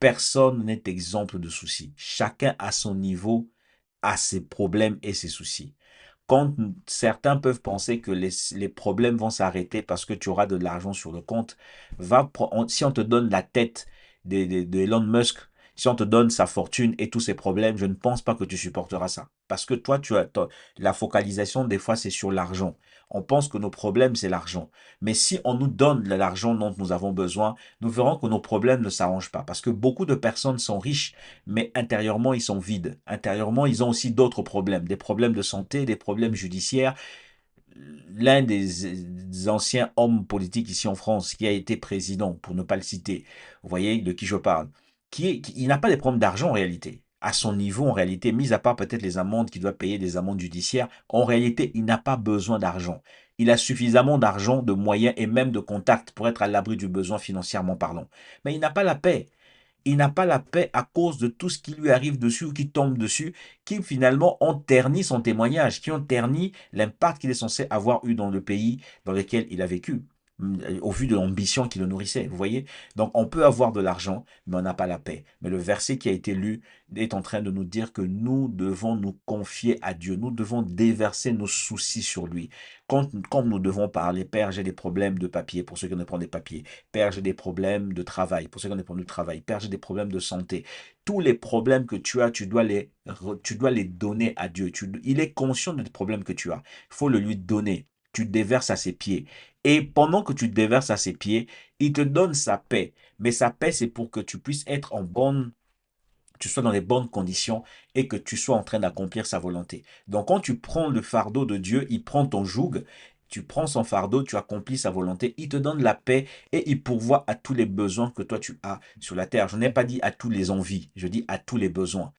Personne n'est exempt de soucis. Chacun à son niveau a ses problèmes et ses soucis. Quand certains peuvent penser que les problèmes vont s'arrêter parce que tu auras de l'argent sur le compte, si on te donne la tête de Elon Musk, si on te donne sa fortune et tous ses problèmes, je ne pense pas que tu supporteras ça. Parce que toi, la focalisation, des fois, c'est sur l'argent. On pense que nos problèmes, c'est l'argent. Mais si on nous donne l'argent dont nous avons besoin, nous verrons que nos problèmes ne s'arrangent pas. Parce que beaucoup de personnes sont riches, mais intérieurement, ils sont vides. Intérieurement, ils ont aussi d'autres problèmes, des problèmes de santé, des problèmes judiciaires. L'un des anciens hommes politiques ici en France, qui a été président, pour ne pas le citer, vous voyez de qui je parle, il n'a pas des problèmes d'argent en réalité. À son niveau, en réalité, mis à part peut-être les amendes qu'il doit payer, des amendes judiciaires, en réalité, il n'a pas besoin d'argent. Il a suffisamment d'argent, de moyens et même de contacts pour être à l'abri du besoin financièrement parlant. Mais il n'a pas la paix. Il n'a pas la paix à cause de tout ce qui lui arrive dessus ou qui tombe dessus, qui finalement ont terni son témoignage, qui ont terni l'impact qu'il est censé avoir eu dans le pays dans lequel il a vécu, au vu de l'ambition qui le nourrissait, vous voyez. Donc on peut avoir de l'argent, mais on n'a pas la paix. Mais le verset qui a été lu est en train de nous dire que nous devons nous confier à Dieu, nous devons déverser nos soucis sur lui. Quand nous devons parler, Père, j'ai des problèmes de papier, pour ceux qui ne prennent des papiers. Père, j'ai des problèmes de travail, pour ceux qui ont des problèmes de travail. Père, j'ai des problèmes de santé. Tous les problèmes que tu as, tu dois les donner à Dieu. Il est conscient des problèmes que tu as. Il faut le lui donner. Tu déverses à ses pieds. Et pendant que tu déverses à ses pieds, il te donne sa paix. Mais sa paix, c'est pour que tu puisses être tu sois dans les bonnes conditions et que tu sois en train d'accomplir sa volonté. Donc quand tu prends le fardeau de Dieu, il prend ton joug, tu prends son fardeau, tu accomplis sa volonté, il te donne la paix et il pourvoit à tous les besoins que toi tu as sur la terre. Je n'ai pas dit à tous les envies, je dis à tous les besoins.